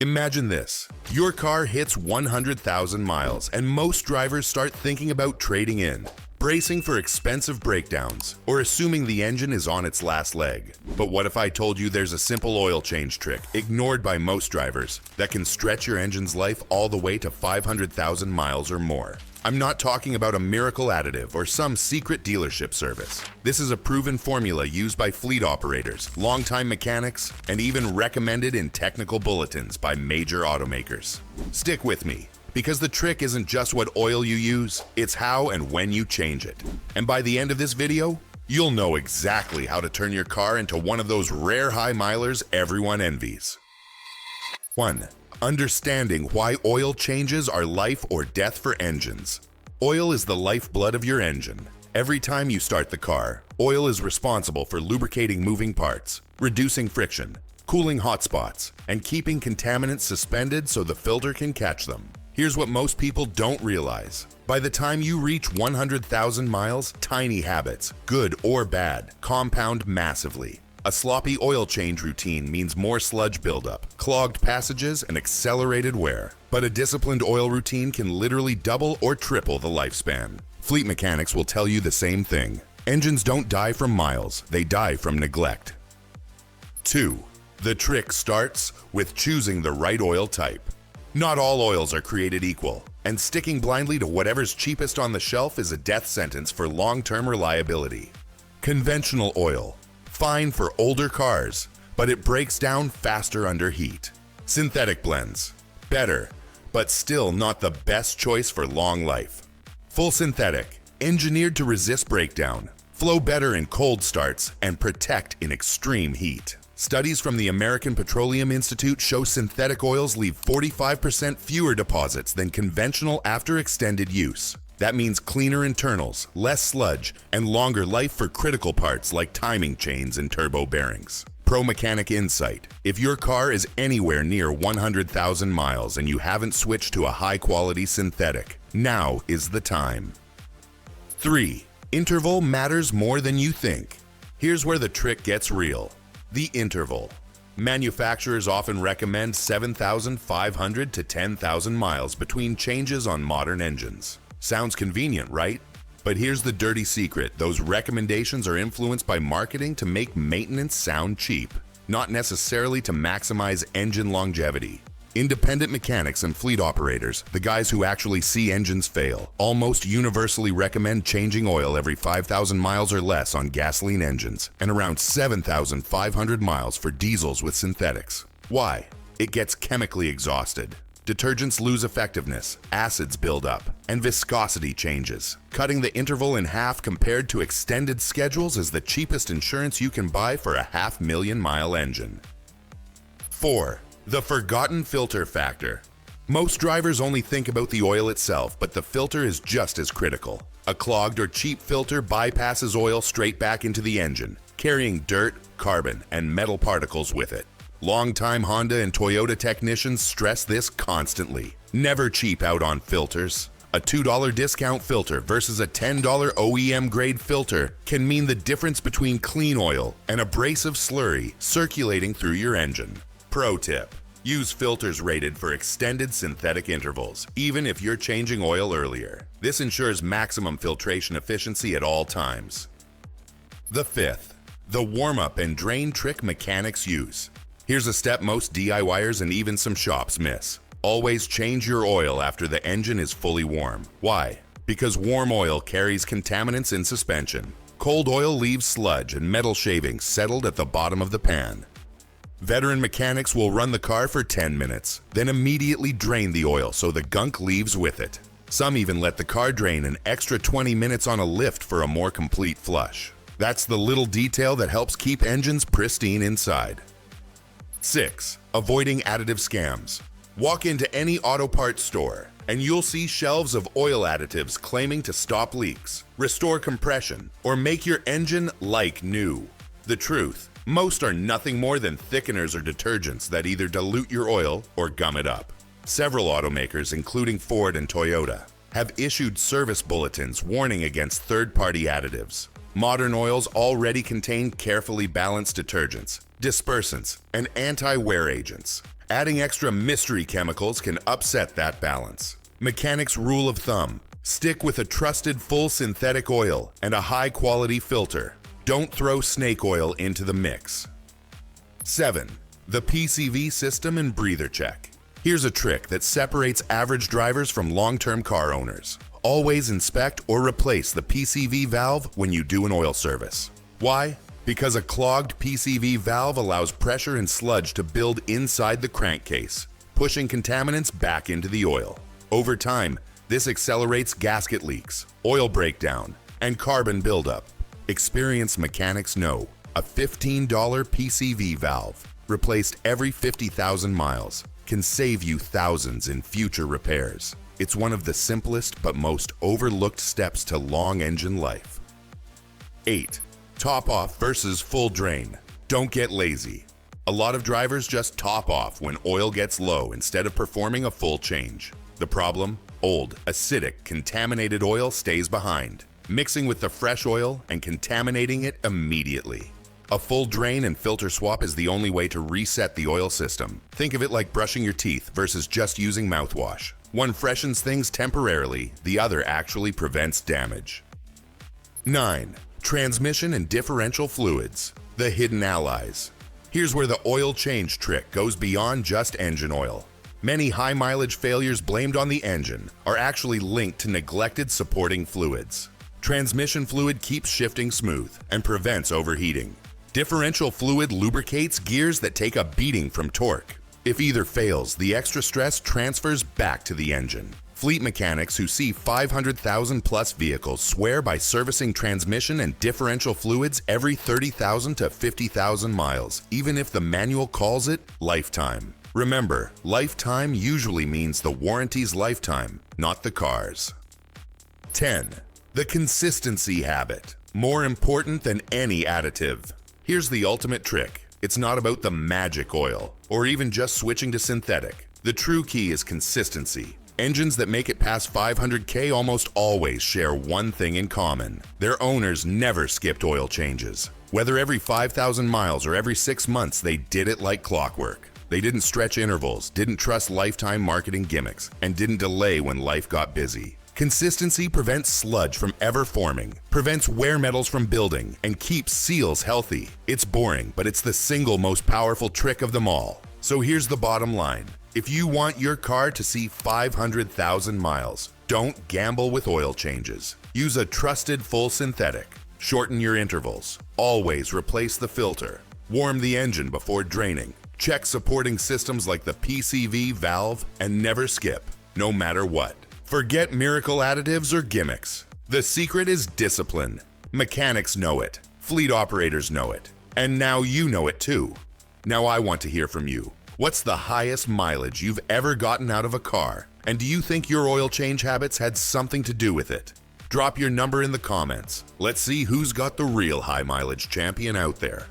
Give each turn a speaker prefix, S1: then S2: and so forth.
S1: Imagine this. Your car hits 100,000 miles and most drivers start thinking about trading in, bracing for expensive breakdowns, or assuming the engine is on its last leg. But what if I told you there's a simple oil change trick, ignored by most drivers, that can stretch your engine's life all the way to 500,000 miles or more? I'm not talking about a miracle additive or some secret dealership service. This is a proven formula used by fleet operators, longtime mechanics, and even recommended in technical bulletins by major automakers. Stick with me, because the trick isn't just what oil you use, it's how and when you change it. And by the end of this video, you'll know exactly how to turn your car into one of those rare high milers everyone envies. 1. Understanding why oil changes are life or death for engines. Oil is the lifeblood of your engine. Every time you start the car, oil is responsible for lubricating moving parts, reducing friction, cooling hot spots, and keeping contaminants suspended so the filter can catch them. Here's what most people don't realize. By the time you reach 100,000 miles, tiny habits, good or bad, compound massively. A sloppy oil change routine means more sludge buildup, clogged passages, and accelerated wear. But a disciplined oil routine can literally double or triple the lifespan. Fleet mechanics will tell you the same thing. Engines don't die from miles, they die from neglect. 2. The trick starts with choosing the right oil type. Not all oils are created equal, and sticking blindly to whatever's cheapest on the shelf is a death sentence for long-term reliability. Conventional oil. Fine for older cars, but it breaks down faster under heat. Synthetic blends. Better, but still not the best choice for long life. Full synthetic. Engineered to resist breakdown, flow better in cold starts, and protect in extreme heat. Studies from the American Petroleum Institute show synthetic oils leave 45% fewer deposits than conventional after extended use. That means cleaner internals, less sludge, and longer life for critical parts like timing chains and turbo bearings. Pro Mechanic Insight: if your car is anywhere near 100,000 miles and you haven't switched to a high-quality synthetic, now is the time. 3. Interval matters more than you think. Here's where the trick gets real. The interval. Manufacturers often recommend 7,500 to 10,000 miles between changes on modern engines. Sounds convenient, right? But here's the dirty secret. Those recommendations are influenced by marketing to make maintenance sound cheap, not necessarily to maximize engine longevity. Independent mechanics and fleet operators, the guys who actually see engines fail, almost universally recommend changing oil every 5,000 miles or less on gasoline engines, and around 7,500 miles for diesels with synthetics. Why? It gets chemically exhausted. Detergents lose effectiveness, acids build up, and viscosity changes. Cutting the interval in half compared to extended schedules is the cheapest insurance you can buy for a 500,000-mile engine. 4. The forgotten filter factor. Most drivers only think about the oil itself, but the filter is just as critical. A clogged or cheap filter bypasses oil straight back into the engine, carrying dirt, carbon, and metal particles with it. Longtime Honda and Toyota technicians stress this constantly. Never cheap out on filters. A $2 discount filter versus a $10 OEM grade filter can mean the difference between clean oil and abrasive slurry circulating through your engine. Pro tip: use filters rated for extended synthetic intervals, even if you're changing oil earlier. This ensures maximum filtration efficiency at all times. The 5th, the warm-up and drain trick mechanics use. Here's a step most DIYers and even some shops miss. Always change your oil after the engine is fully warm. Why? Because warm oil carries contaminants in suspension. Cold oil leaves sludge and metal shavings settled at the bottom of the pan. Veteran mechanics will run the car for 10 minutes, then immediately drain the oil so the gunk leaves with it. Some even let the car drain an extra 20 minutes on a lift for a more complete flush. That's the little detail that helps keep engines pristine inside. 6. Avoiding additive scams. Walk into any auto parts store and you'll see shelves of oil additives claiming to stop leaks, restore compression, or make your engine like new. The truth: most are nothing more than thickeners or detergents that either dilute your oil or gum it up. Several automakers, including Ford and Toyota, have issued service bulletins warning against third-party additives. Modern oils already contain carefully balanced detergents, dispersants, and anti-wear agents. Adding extra mystery chemicals can upset that balance. Mechanics' rule of thumb: stick with a trusted full synthetic oil and a high-quality filter. Don't throw snake oil into the mix. 7. The PCV system and breather check. Here's a trick that separates average drivers from long-term car owners. Always inspect or replace the PCV valve when you do an oil service. Why? Because a clogged PCV valve allows pressure and sludge to build inside the crankcase, pushing contaminants back into the oil. Over time, this accelerates gasket leaks, oil breakdown, and carbon buildup. Experienced mechanics know a $15 PCV valve, replaced every 50,000 miles, can save you thousands in future repairs. It's one of the simplest but most overlooked steps to long engine life. 8. Top off versus full drain. Don't get lazy. A lot of drivers just top off when oil gets low instead of performing a full change. The problem? Old, acidic, contaminated oil stays behind, mixing with the fresh oil and contaminating it immediately. A full drain and filter swap is the only way to reset the oil system. Think of it like brushing your teeth versus just using mouthwash. One freshens things temporarily, the other actually prevents damage. 9. Transmission and differential fluids, the hidden allies. Here's where the oil change trick goes beyond just engine oil. Many high-mileage failures blamed on the engine are actually linked to neglected supporting fluids. Transmission fluid keeps shifting smooth and prevents overheating. Differential fluid lubricates gears that take a beating from torque. If either fails, the extra stress transfers back to the engine. Fleet mechanics who see 500,000 plus vehicles swear by servicing transmission and differential fluids every 30,000 to 50,000 miles, even if the manual calls it lifetime. Remember, lifetime usually means the warranty's lifetime, not the car's. 10. The consistency habit, more important than any additive. Here's the ultimate trick. It's not about the magic oil, or even just switching to synthetic. The true key is consistency. Engines that make it past 500K almost always share one thing in common. Their owners never skipped oil changes. Whether every 5,000 miles or every 6 months, they did it like clockwork. They didn't stretch intervals, didn't trust lifetime marketing gimmicks, and didn't delay when life got busy. Consistency prevents sludge from ever forming, prevents wear metals from building, and keeps seals healthy. It's boring, but it's the single most powerful trick of them all. So here's the bottom line. If you want your car to see 500,000 miles, don't gamble with oil changes. Use a trusted full synthetic. Shorten your intervals. Always replace the filter. Warm the engine before draining. Check supporting systems like the PCV valve and never skip, no matter what. Forget miracle additives or gimmicks. The secret is discipline. Mechanics know it. Fleet operators know it. And now you know it too. Now I want to hear from you. What's the highest mileage you've ever gotten out of a car? And do you think your oil change habits had something to do with it? Drop your number in the comments. Let's see who's got the real high mileage champion out there.